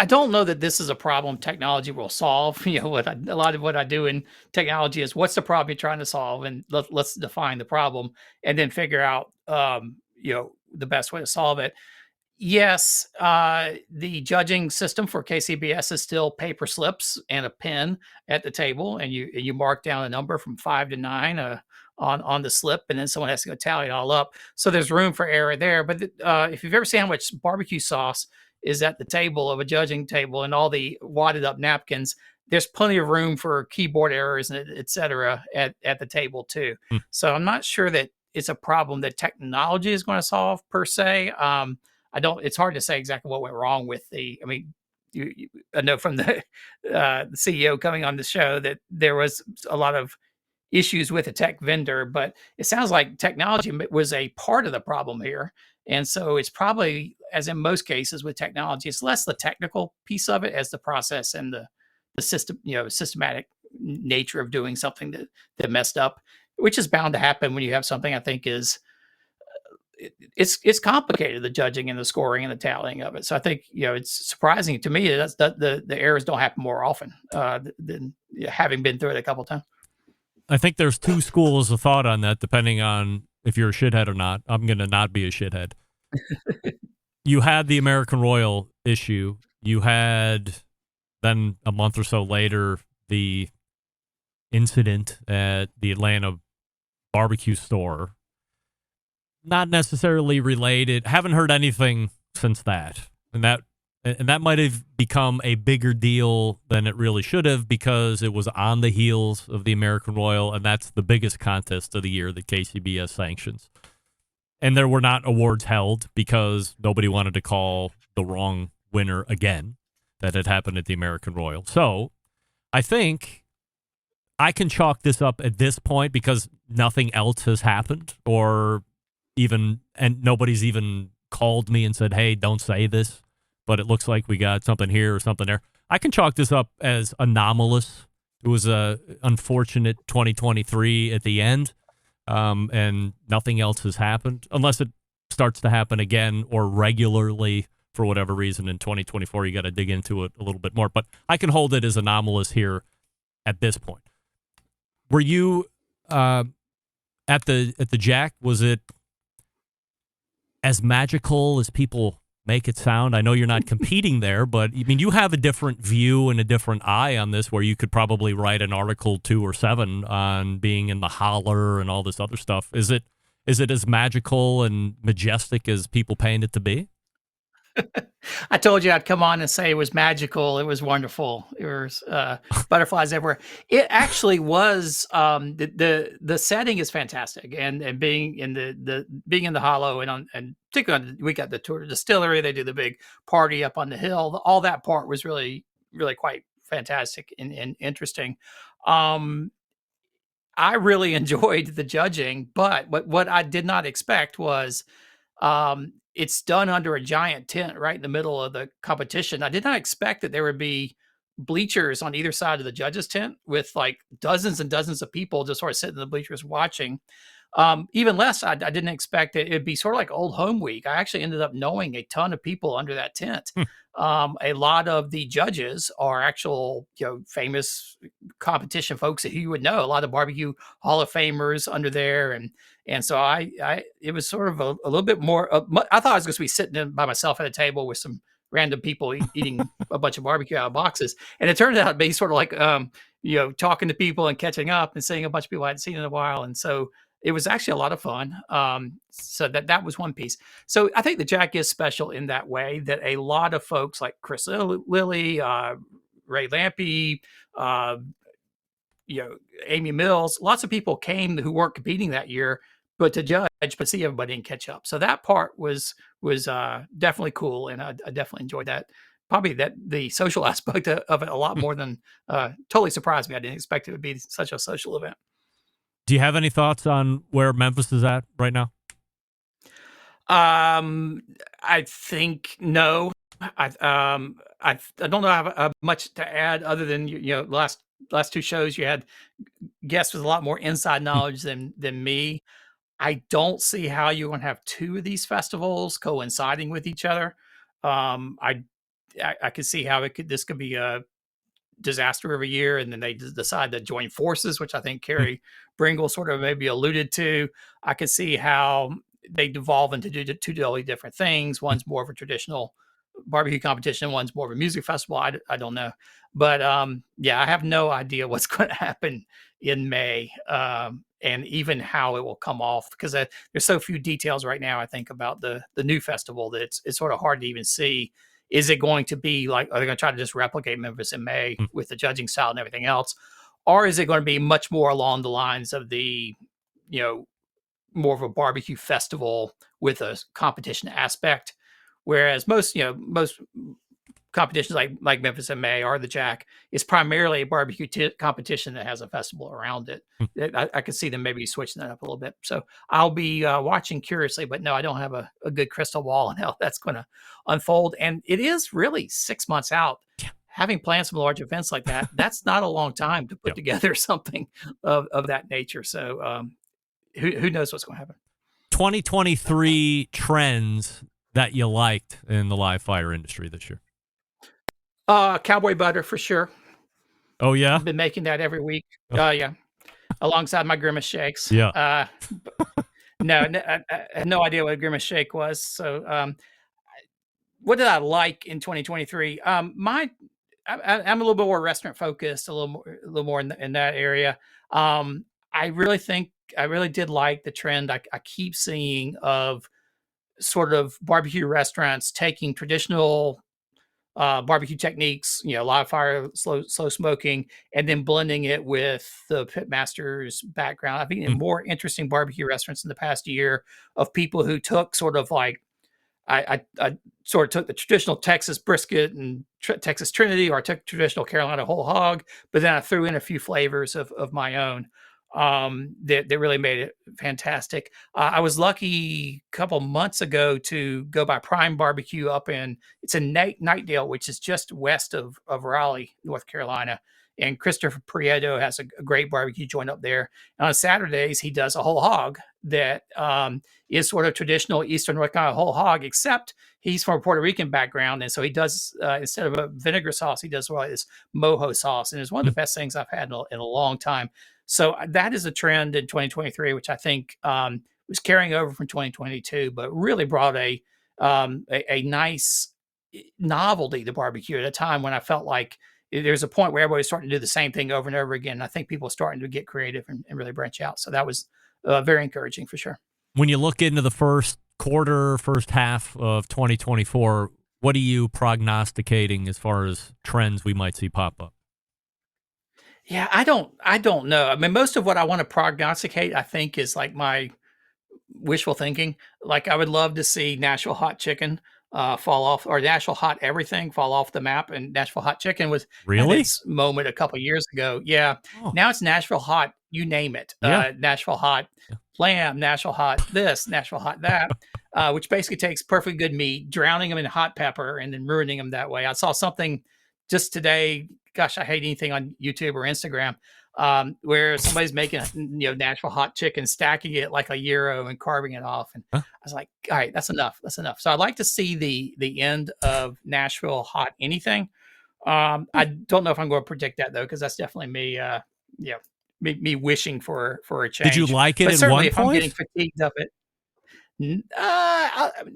don't know that this is a problem technology will solve. A lot of what I do in technology is what's the problem you're trying to solve, and let's define the problem, and then figure out the best way to solve it. Yes, the judging system for KCBS is still paper slips and a pen at the table, and you mark down a number from 5 to 9 on the slip, and then someone has to go tally it all up. So there's room for error there. But if you've ever seen how much barbecue sauce is at the table of a judging table and all the wadded up napkins, there's plenty of room for keyboard errors and et cetera at the table too. So I'm not sure that it's a problem that technology is going to solve per se. It's hard to say exactly what went wrong with I know from the CEO coming on the show that there was a lot of issues with a tech vendor, but it sounds like technology was a part of the problem here. And so it's probably, as in most cases with technology, it's less the technical piece of it as the process and the system, systematic nature of doing something that messed up, which is bound to happen when you have something I think is it's complicated, the judging and the scoring and the tallying of it. So I think it's surprising to me that the errors don't happen more often than having been through it a couple of times. I think there's two schools of thought on that, depending on if you're a shithead or not. I'm going to not be a shithead. You had the American Royal issue. You had then a month or so later the incident at the Atlanta barbecue store. Not necessarily related. Haven't heard anything since that. And that might have become a bigger deal than it really should have because it was on the heels of the American Royal, and that's the biggest contest of the year that KCBS sanctions. And there were not awards held because nobody wanted to call the wrong winner again that had happened at the American Royal. So I think I can chalk this up at this point because nothing else has happened and nobody's even called me and said, hey, don't say this, but it looks like we got something here or something there. I can chalk this up as anomalous. It was a unfortunate 2023 at the end, and nothing else has happened unless it starts to happen again or regularly for whatever reason in 2024. You got to dig into it a little bit more, but I can hold it as anomalous here at this point. Were you at the Jack? Was it as magical as people make it sound? I know you're not competing there, but I mean, you have a different view and a different eye on this where you could probably write an article 2 or 7 on being in the holler and all this other stuff. Is it as magical and majestic as people paint it to be? I told you I'd come on and say it was magical. It was wonderful. There was butterflies everywhere. It actually was. The setting is fantastic, and being in the hollow and particularly we got the tour of the distillery. They do the big party up on the hill. All that part was really really quite fantastic and interesting. I really enjoyed the judging, but what I did not expect was it's done under a giant tent right in the middle of the competition. I did not expect that there would be bleachers on either side of the judges' tent with like dozens and dozens of people just sort of sitting in the bleachers watching. Even less, I didn't expect it'd be sort of like Old Home Week. I actually ended up knowing a ton of people under that tent. A lot of the judges are actual, famous competition folks that you would know. A lot of barbecue Hall of Famers under there, and so it was sort of a little bit more. I thought I was going to be sitting in by myself at a table with some random people eating a bunch of barbecue out of boxes, and it turned out to be sort of like talking to people and catching up and seeing a bunch of people I hadn't seen in a while, and so it was actually a lot of fun. So that was one piece. So I think the Jack is special in that way that a lot of folks like Chris Lilly, Ray Lampe, Amy Mills, lots of people came who weren't competing that year, but to judge, but see everybody and catch up. So that part was definitely cool, and I definitely enjoyed that. Probably the social aspect of it a lot more than totally surprised me. I didn't expect it would be such a social event. Do you have any thoughts on where Memphis is at right now? I think no. I don't know have much to add other than last two shows you had guests with a lot more inside knowledge than me. I don't see how you're going to have two of these festivals coinciding with each other. I could see how this could be a disaster every year, and then they decide to join forces, which I think Carrie Bringle sort of maybe alluded to. I could see how they devolve into two totally different things. One's more of a traditional barbecue competition, one's more of a music festival. I don't know, but yeah, I have no idea what's going to happen in May, and even how it will come off, because there's so few details right now. I think about the new festival that it's sort of hard to even see. Is it going to be like, are they going to try to just replicate Memphis in May with the judging style and everything else? Or is it going to be much more along the lines of the, more of a barbecue festival with a competition aspect? Whereas most competitions like Memphis in May or the Jack is primarily a barbecue competition that has a festival around it. I could see them maybe switching that up a little bit. So I'll be watching curiously, but no, I don't have a good crystal ball on how that's going to unfold. And it is really 6 months out. Having planned some large events like that, that's not a long time to put together something of that nature. So who knows what's going to happen? 2023 trends that you liked in the live fire industry this year. Cowboy butter for sure. Oh yeah, I've been making that every week. Yeah, alongside my Grimace shakes. Yeah. No, I had no idea what a Grimace shake was. So, what did I like in 2023? I'm a little bit more restaurant focused, a little more in that area. I really did like the trend I keep seeing of sort of barbecue restaurants taking traditional barbecue techniques, live fire, slow smoking, and then blending it with the pitmaster's background. I've been in more interesting barbecue restaurants in the past year of people who took sort of like, I sort of took the traditional Texas brisket and Texas Trinity, or I took traditional Carolina whole hog, but then I threw in a few flavors of my own that really made it fantastic. I was lucky a couple months ago to go by Prime Barbecue it's in Nightdale, which is just west of Raleigh, North Carolina. And Christopher Prieto has a great barbecue joint up there. And on Saturdays, he does a whole hog that is sort of traditional Eastern North Carolina whole hog, except he's from a Puerto Rican background. And so he does, instead of a vinegar sauce, he does this mojo sauce. And it's one of the best things I've had in a long time. So that is a trend in 2023, which I think was carrying over from 2022, but really brought a nice novelty to barbecue at a time when I felt like there's a point where everybody's starting to do the same thing over and over again. I think people are starting to get creative and really branch out. So that was very encouraging for sure. When you look into the first half of 2024, what are you prognosticating as far as trends we might see pop up? Yeah, I don't know. I mean, most of what I want to prognosticate, I think, is like my wishful thinking. Like, I would love to see Nashville hot chicken fall off, or Nashville hot everything fall off the map. And Nashville hot chicken was really its moment a couple years ago. Yeah. Oh. Now it's Nashville hot, you name it. Yeah. Nashville hot lamb, Nashville hot this, Nashville hot that, which basically takes perfectly good meat, drowning them in hot pepper, and then ruining them that way. I saw something just today. Gosh, I hate anything on YouTube or Instagram where somebody's making Nashville hot chicken, stacking it like a gyro and carving it off. And I was like, all right, that's enough. That's enough. So I'd like to see the end of Nashville hot anything. I don't know if I'm going to predict that though, because that's definitely me. Me wishing for a change. Did you like it but at certainly one if point? I'm getting fatigued of it.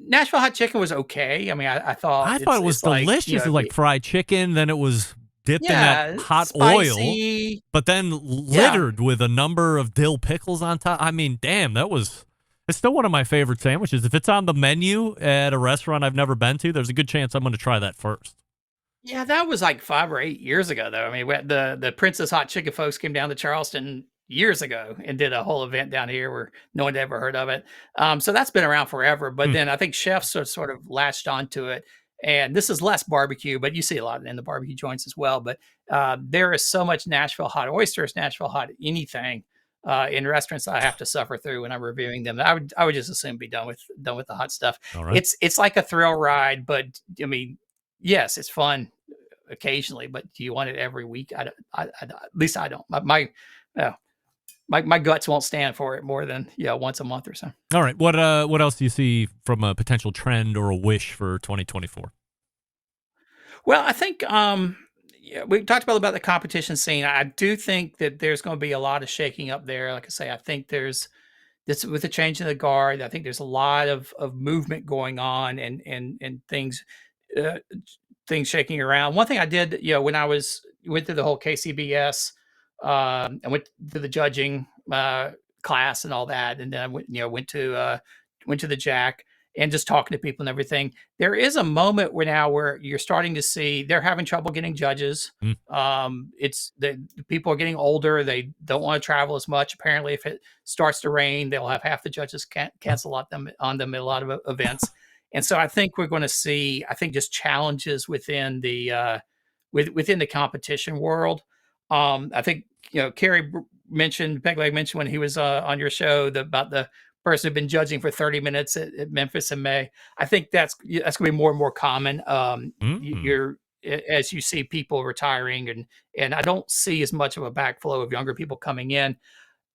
Nashville hot chicken was okay. I mean, I thought it was delicious. It was like fried chicken. Then it was dipped in that hot spicy oil, but then littered with a number of dill pickles on top. I mean, damn, it's still one of my favorite sandwiches. If it's on the menu at a restaurant I've never been to, there's a good chance I'm going to try that first. Yeah, that was like 5 or 8 years ago, though. I mean, the Princess Hot Chicken folks came down to Charleston years ago and did a whole event down here where no one had ever heard of it. So that's been around forever. But then I think chefs sort of latched onto it. And this is less barbecue, but you see a lot in the barbecue joints as well. But there is so much Nashville hot oysters, Nashville hot anything in restaurants I have to suffer through when I'm reviewing them. I would just assume be done with the hot stuff. All right. It's like a thrill ride, but I mean, yes, it's fun occasionally, but do you want it every week? At least I don't. My guts won't stand for it more than once a month or so. All right. What else do you see from a potential trend or a wish for 2024? Well, I think we talked about the competition scene. I do think that there's going to be a lot of shaking up there. Like I say, I think there's this with the change in the guard. I think there's a lot of movement going on and things things shaking around. One thing I did, when I went through the whole KCBS, I went to the judging class and all that, and then I went to the Jack. And just talking to people and everything, there is a moment where you're starting to see they're having trouble getting judges. It's the people are getting older; they don't want to travel as much. Apparently, if it starts to rain, they'll have half the judges cancel on them at a lot of events. And so, I think we're going to see, just challenges within the within the competition world. I think Peg Leg mentioned when he was on your show about the person who'd been judging for 30 minutes at Memphis in May. I think that's going to be more and more common. As you see people retiring, and I don't see as much of a backflow of younger people coming in.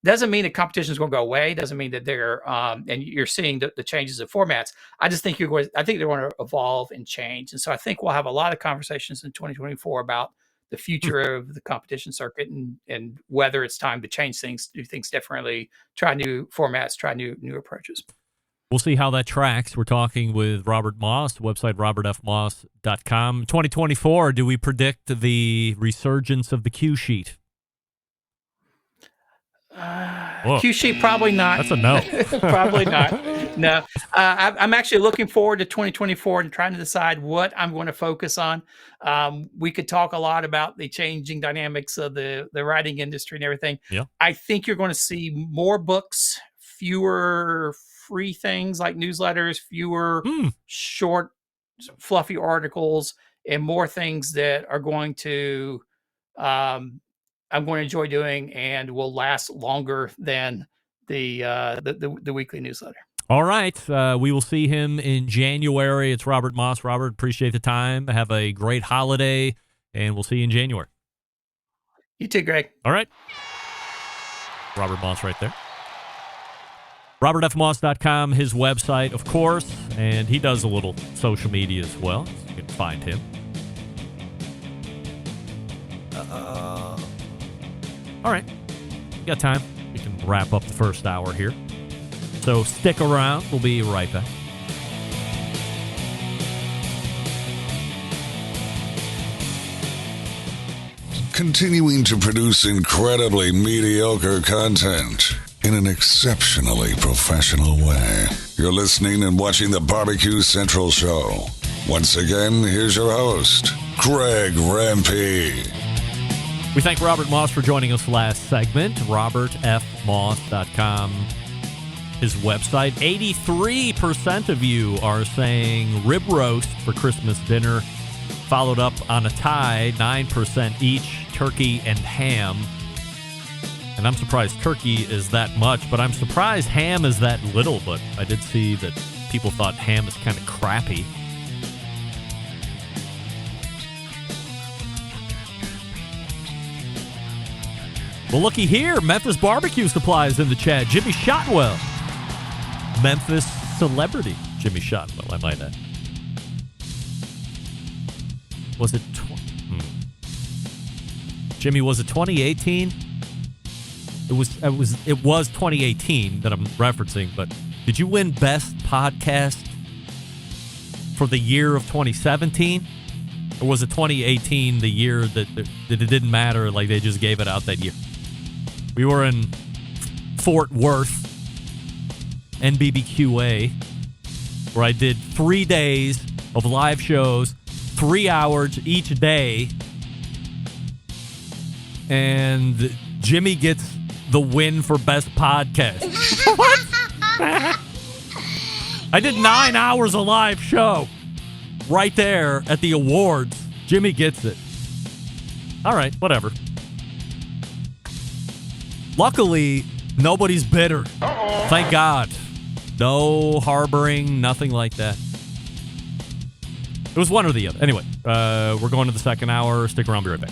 Doesn't mean the competition is going to go away. Doesn't mean that they're and you're seeing the changes of formats. I just think they're going to evolve and change. And so I think we'll have a lot of conversations in 2024 about the future of the competition circuit and whether it's time to change things, do things differently, try new formats, try new approaches. We'll see how that tracks. We're talking with Robert Moss, website robertfmoss.com. 2024, do we predict the resurgence of the Q sheet? Q sheet, probably not. That's a no. Probably not. No. I'm actually looking forward to 2024 and trying to decide what I'm going to focus on. We could talk a lot about the changing dynamics of the writing industry and everything. Yeah. I think you're going to see more books, fewer free things like newsletters, fewer short, fluffy articles, and more things that are going to I'm going to enjoy doing and will last longer than the weekly newsletter. All right. We will see him in January. It's Robert Moss. Robert, appreciate the time. Have a great holiday, and we'll see you in January. You too, Greg. All right. Robert Moss right there. robertfmoss.com, his website, of course, and he does a little social media as well. You can find him. All right. We got time. We can wrap up the first hour here. So stick around. We'll be right back. Continuing to produce incredibly mediocre content in an exceptionally professional way. You're listening and watching the Barbecue Central Show. Once again, here's your host, Greg Rempe. We thank Robert Moss for joining us last segment. robertfmoss.com, his website. 83% of you are saying rib roast for Christmas dinner, followed up on a tie, 9% each, turkey and ham. And I'm surprised turkey is that much, but I'm surprised ham is that little. But I did see that people thought ham is kind of crappy. Well, looky here. Memphis Barbecue Supply is in the chat. Jimmy Shotwell. Memphis celebrity Jimmy Shotwell, I might add. Was it... Jimmy, was it 2018? It was 2018 that I'm referencing, but did you win Best Podcast for the year of 2017? Or was it 2018, the year that it didn't matter, like they just gave it out that year? We were in Fort Worth, NBBQA, where I did 3 days of live shows, 3 hours each day, and Jimmy gets the win for Best Podcast. What? I did 9 hours of live show right there at the awards. Jimmy gets it. All right, whatever. Luckily, Nobody's bitter. Thank God. No harboring, nothing like that. It was one or the other. Anyway, we're going to the second hour. Stick around, be right back.